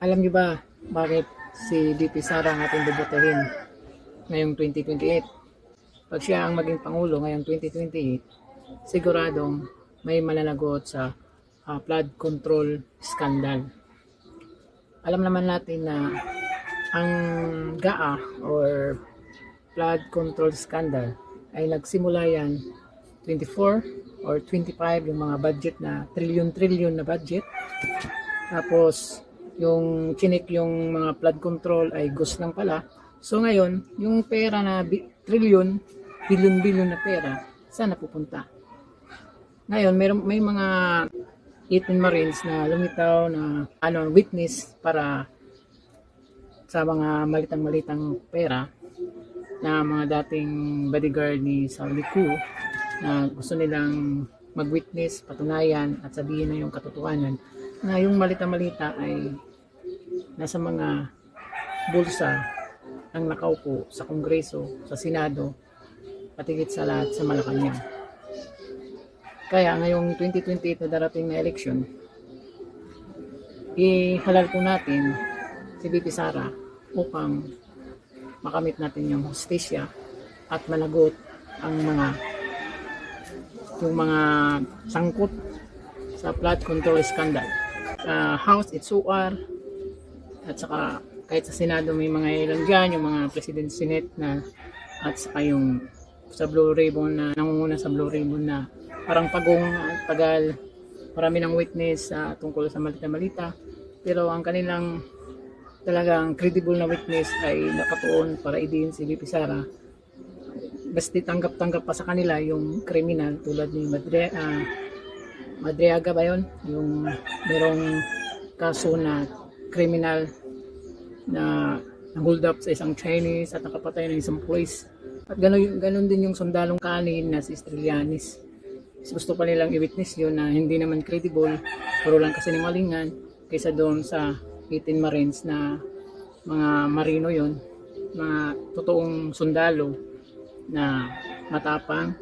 Alam niyo ba bakit si VP Sara ang ating bobotohin ngayong 2028? Pag siya ang maging Pangulo ngayong 2028, siguradong may malalagot sa flood control scandal. Alam naman natin na ang GAA or flood control scandal ay nagsimula yan 24 or 25 yung mga budget na trillion na budget. Tapos yung chinik yung mga flood control ay ghost lang pala. So ngayon, yung pera na billion na pera, saan napupunta? Ngayon, may mga 18 Marines na lumitaw na witness para sa mga malitang pera na mga dating bodyguard ni Saudi Ku na gusto nilang mag-witness, patunayan at sabihin na yung katotohanan na yung malita ay nasa mga bulsa ang nakaupo sa Kongreso, sa Senado, at higit sa lahat sa Malacanang. Kaya ngayong 2028 na darating na eleksyon, ihalal po natin si VP Sara upang makamit natin yung hustisya at managot ang mga sangkot sa flood control scandal. House, it's SOR, at saka kahit sa Senado may mga ilan dyan, yung mga President Senate na, at saka yung sa Blue Ribbon na nangunguna sa Blue Ribbon na parang pagong at tagal, marami ng witness tungkol sa malita, pero ang kanilang talagang credible na witness ay nakatuon para idiin si VP Sara. Basta tanggap-tanggap pa sa kanila yung kriminal tulad ni Madriaga ba yun? Yung merong kaso na kriminal na hold up sa isang Chinese at nakapatay ng isang police. At ganun din yung sundalong kanin na si Strillanis. Gusto pa nilang i-witness yun na hindi naman credible, puro lang kasi malingan kaysa doon sa 18 Marines na mga marino yon, mga totoong sundalo na matapang,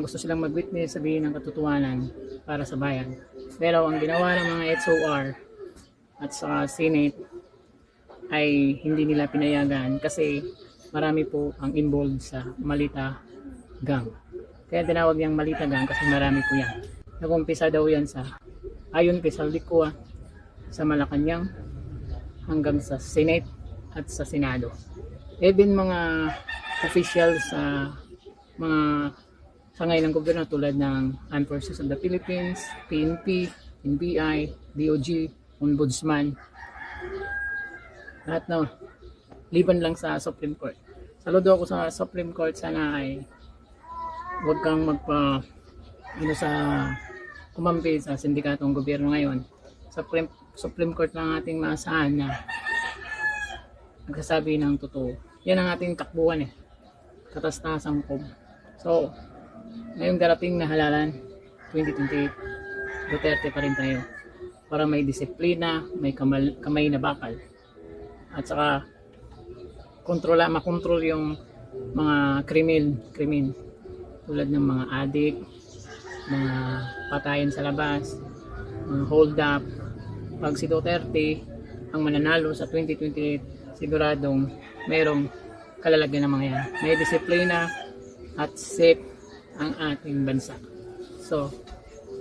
gusto silang mag-witness, sabihin ng katotohanan para sa bayan. Pero ang ginawa ng mga SOR at sa Senate ay hindi nila pinayagan kasi marami po ang involved sa Malita Gang. Kaya tinawag niyang Malita Gang kasi marami po yan. Nag-umpisa daw yan ayon kay Saldicoa sa Malacanang hanggang sa Senate at sa Senado. Even mga officials sa mga sangay ng gobyerno tulad ng Armed Forces of the Philippines, PNP, NBI, DOJ, Ombudsman, lahat na liban lang sa Supreme Court. Saludo ako sa Supreme Court, sana ay huwag kang kumampi sa sindikatong gobyerno ngayon. Supreme Court lang ating maasahan na nagsasabi ng totoo. Yan ang ating takbuhan katas-tasang ko. So, ngayong darating na halalan, 2028, Duterte pa rin tayo. Para may disiplina, may kamay na bakal. At saka, makontrol yung mga krimen. Tulad ng mga adik, mga patayan sa labas, mga hold up. Pag si Duterte ang mananalo sa 2028, siguradong mayroong kalalagyan ng mga yan. May disiplina at safe ang ating bansa. So,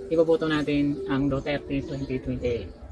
iboboto natin ang Duterte 2028.